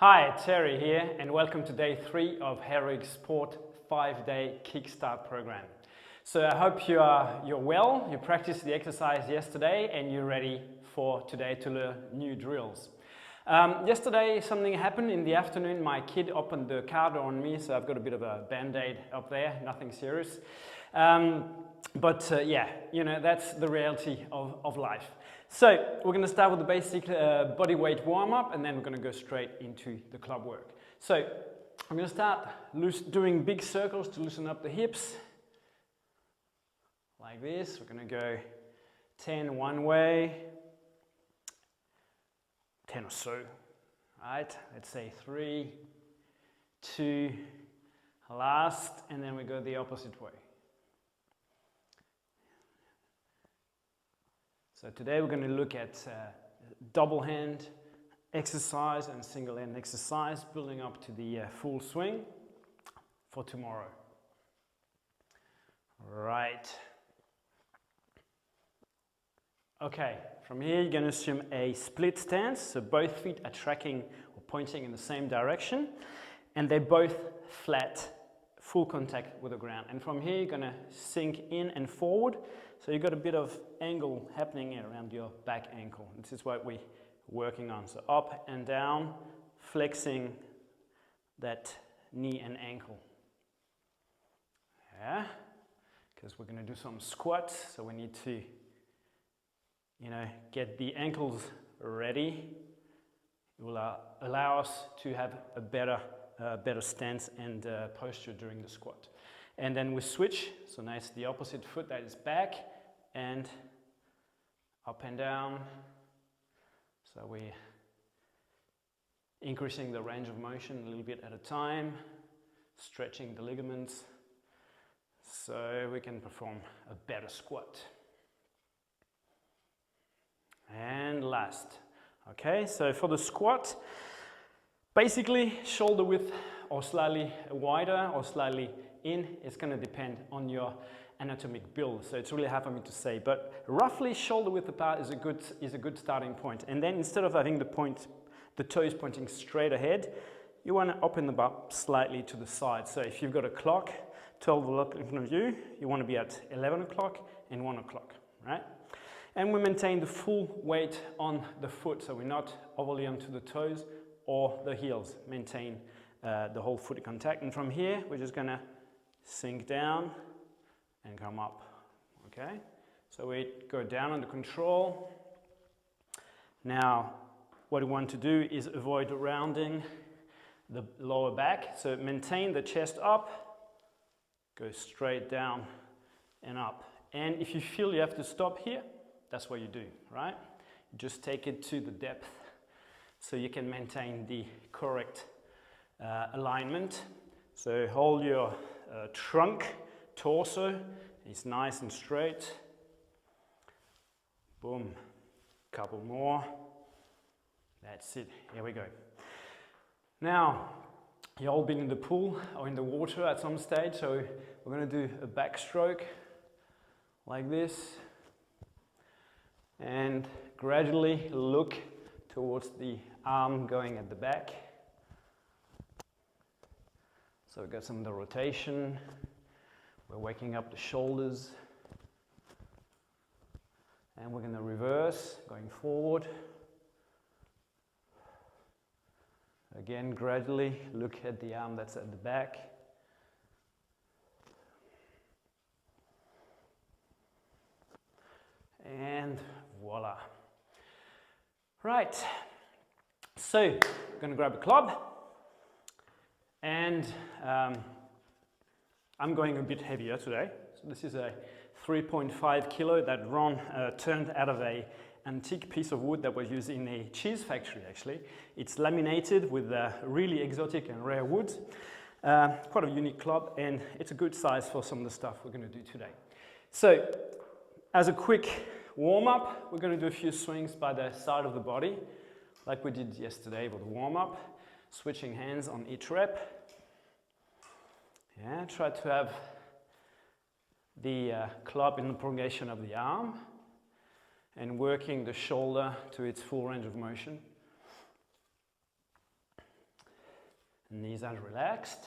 Hi, Terry here, and welcome to day 3 of Heroic Sport 5-day Kickstart program. So I hope you're well, you practiced the exercise yesterday and you're ready for today to learn new drills. Yesterday something happened in the afternoon. My kid opened the car door on me, so I've got a bit of a band-aid up there, nothing serious. Yeah, you know, that's the reality of life. So we're going to start with the basic body weight warm-up, and then we're going to go straight into the club work. So I'm going to start doing big circles to loosen up the hips. Like this. We're going to go 10 one way, 10 or so. Right? Let's say 3, 2, last, and then we go the opposite way. So today we're going to look at double hand exercise and single hand exercise, building up to the full swing for tomorrow. Right. Okay, from here you're going to assume a split stance, so both feet are tracking or pointing in the same direction, and they're both flat, full contact with the ground. And from here you're going to sink in and forward, so you've got a bit of angle happening around your back ankle. This is what we're working on. So up and down, flexing that knee and ankle. Yeah, because we're going to do some squats, so we need to, you know, get the ankles ready. It will allow us to have a better stance and posture during the squat. And then we switch, so now it's the opposite foot that is back and up and down. So we're increasing the range of motion a little bit at a time, stretching the ligaments so we can perform a better squat. And last. Okay, so for the squat, basically shoulder width or slightly wider or slightly in, it's going to depend on your anatomic build, so it's really hard for me to say, but roughly shoulder width apart is a good starting point. And then instead of having the toes pointing straight ahead, you want to open them up slightly to the side. So if you've got a clock, 12 o'clock in front of you, you want to be at 11 o'clock and 1 o'clock, right? And we maintain the full weight on the foot, so we're not overly onto the toes or the heels. Maintain the whole foot in contact. And from here, we're just going to sink down and come up, okay? So we go down under control. Now, what we want to do is avoid rounding the lower back. So maintain the chest up, go straight down and up. And if you feel you have to stop here, that's what you do, right? Just take it to the depth so you can maintain the correct alignment. So hold your trunk, torso is nice and straight. Boom. Couple more. That's it. Here we go. Now, you've all been in the pool or in the water at some stage, so we're going to do a backstroke like this. And gradually look towards the arm going at the back. So we've got some of the rotation. We're waking up the shoulders. And we're going to reverse, going forward. Again, gradually look at the arm that's at the back. And voila. Right, so I'm going to grab a club, and I'm going a bit heavier today. So this is a 3.5 kilo that Ron turned out of an antique piece of wood that was used in a cheese factory, actually. It's laminated with really exotic and rare woods. Quite a unique club, and it's a good size for some of the stuff we're going to do today. So, as a quick warm-up, we're going to do a few swings by the side of the body, like we did yesterday with the warm-up, switching hands on each rep. Yeah, try to have the club in the prolongation of the arm and working the shoulder to its full range of motion. Knees are relaxed.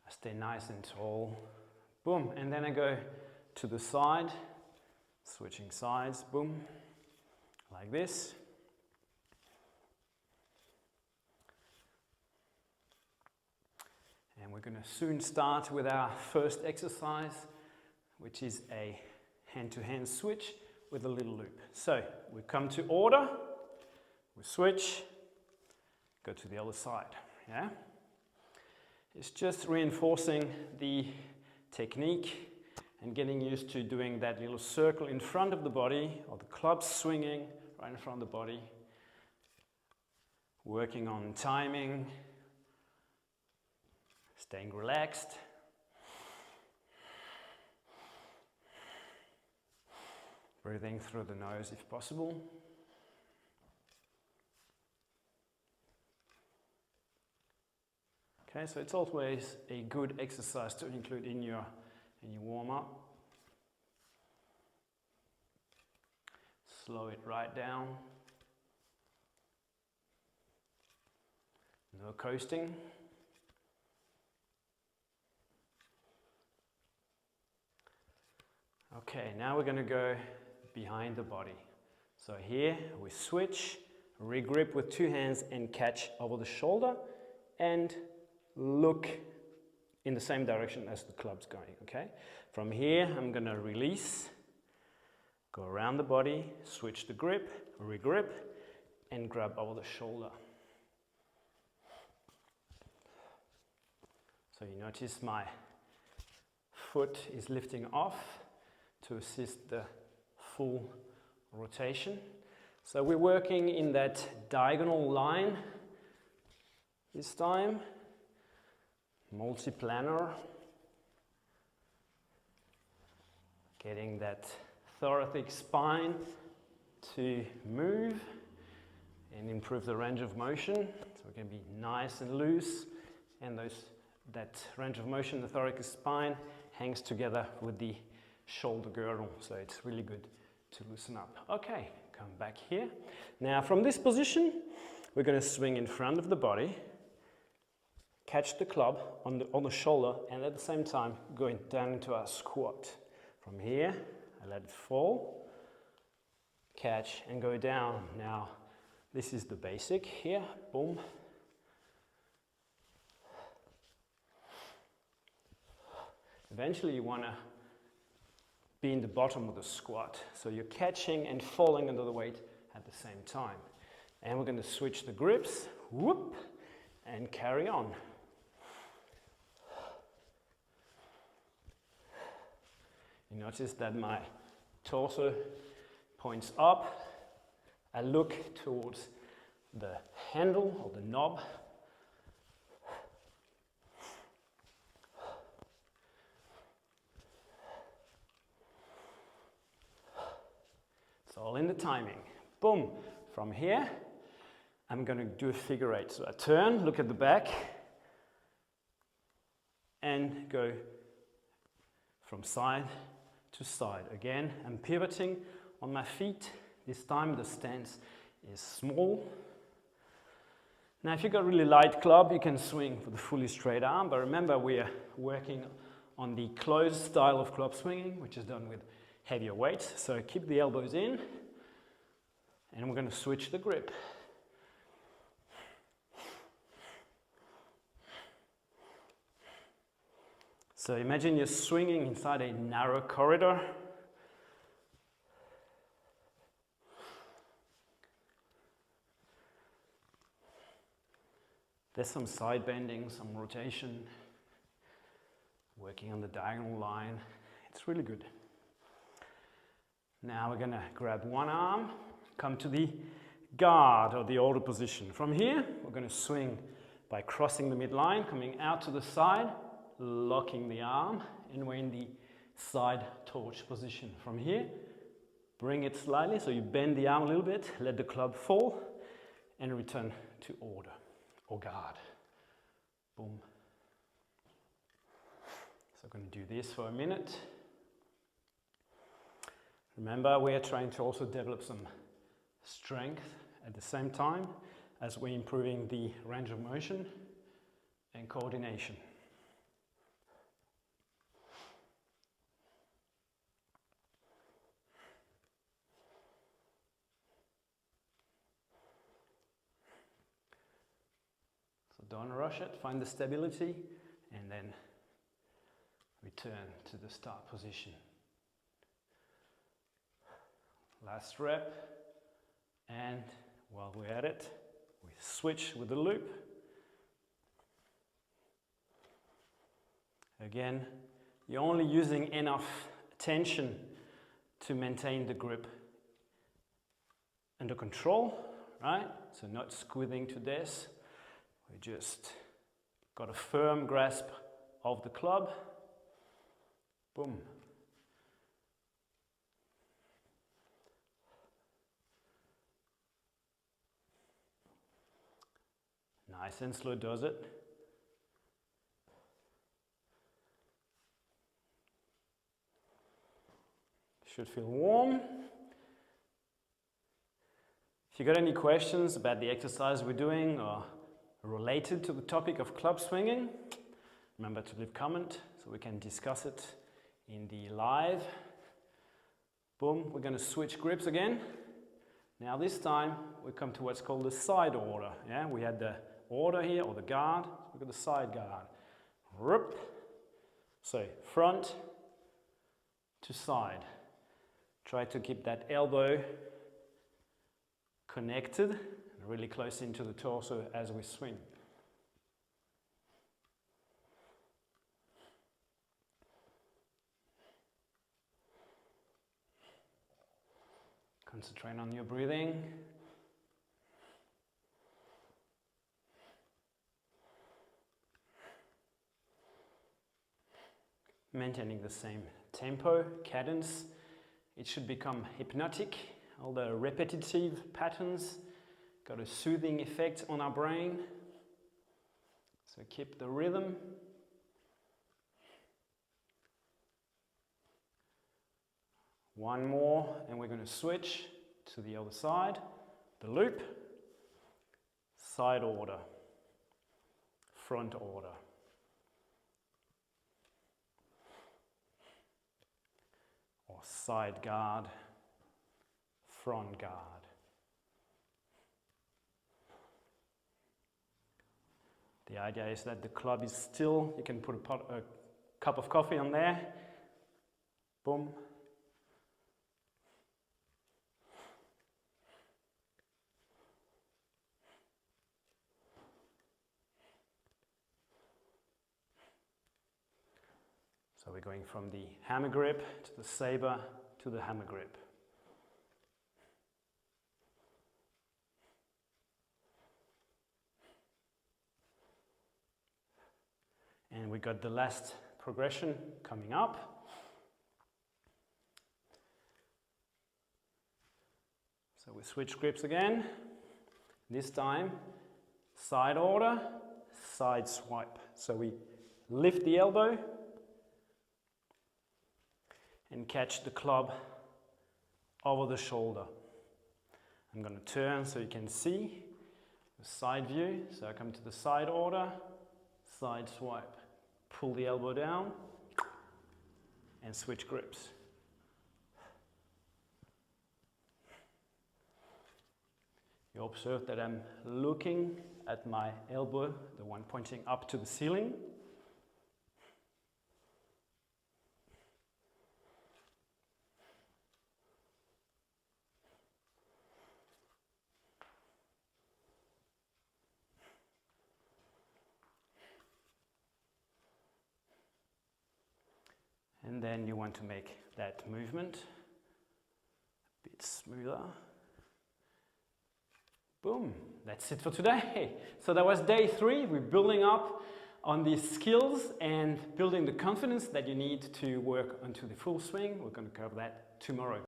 I stay nice and tall. Boom. And then I go to the side, switching sides. Boom. Like this. And we're going to soon start with our first exercise, which is a hand-to-hand switch with a little loop. So we come to order, we switch, go to the other side. Yeah? It's just reinforcing the technique and getting used to doing that little circle in front of the body, or the club swinging right in front of the body. Working on timing, staying relaxed. Breathing through the nose if possible. Okay, so it's always a good exercise to include in your warm-up. Slow it right down. No coasting. Okay, now we're going to go behind the body. So here we switch, regrip with two hands and catch over the shoulder and look in the same direction as the club's going, okay? From here I'm going to release, go around the body, switch the grip, regrip and grab over the shoulder. So you notice my foot is lifting off to assist the full rotation. So we're working in that diagonal line this time, multiplanar, getting that thoracic spine to move and improve the range of motion. So we can be nice and loose, and that range of motion, the thoracic spine, hangs together with the shoulder girdle, so it's really good to loosen up. Okay, come back here. Now from this position, we're going to swing in front of the body, catch the club on the shoulder, and at the same time going down into our squat. From here, I let it fall, catch and go down. Now this is the basic here, boom. Eventually you want to be in the bottom of the squat. So you're catching and falling under the weight at the same time. And we're going to switch the grips, whoop, and carry on. You notice that my torso points up. I look towards the handle or the knob. It's all in the timing. Boom. From here, I'm going to do a figure eight. So I turn, look at the back, and go from side to side. Again, I'm pivoting on my feet. This time the stance is small. Now if you've got a really light club, you can swing with a fully straight arm, but remember we are working on the closed style of club swinging, which is done with heavier weights. So keep the elbows in, and we're going to switch the grip. So imagine you're swinging inside a narrow corridor. There's some side bending, some rotation, working on the diagonal line. It's really good. Now we're going to grab one arm, come to the guard or the order position. From here, we're going to swing by crossing the midline, coming out to the side, locking the arm, and we're in the side torch position. From here, bring it slightly, so you bend the arm a little bit, let the club fall, and return to order or guard. Boom. So I'm going to do this for a minute. Remember, we are trying to also develop some strength at the same time as we're improving the range of motion. and coordination. So don't rush it, find the stability and then return to the start position. Last rep, and while we're at it, we switch with the loop. Again, you're only using enough tension to maintain the grip under control, right? So not squeezing to this. We just got a firm grasp of the club. Boom. Nice and slow does it. Should feel warm. If you got any questions about the exercise we're doing or related to the topic of club swinging, remember to leave a comment so we can discuss it in the live. Boom, we're going to switch grips again. Now this time we come to what's called the side order. Yeah, we had the order here, or the guard. We've got the side guard. Rup. So front to side. Try to keep that elbow connected, really close into the torso as we swing. Concentrate on your breathing. Maintaining the same tempo, cadence. It should become hypnotic. All the repetitive patterns got a soothing effect on our brain. So keep the rhythm. One more, and we're going to switch to the other side. The loop, side order, front order. Or side guard, front guard. The idea is that the club is still, you can put a cup of coffee on there. Boom. So we're going from the hammer grip to the saber to the hammer grip. And we got the last progression coming up. So we switch grips again. This time, side order, side swipe. So we lift the elbow and catch the club over the shoulder. I'm going to turn so you can see the side view. So I come to the side order, side swipe. Pull the elbow down and switch grips. You observe that I'm looking at my elbow, the one pointing up to the ceiling. And then you want to make that movement a bit smoother. Boom, that's it for today. So that was day 3. We're building up on these skills and building the confidence that you need to work onto the full swing. We're going to cover that tomorrow.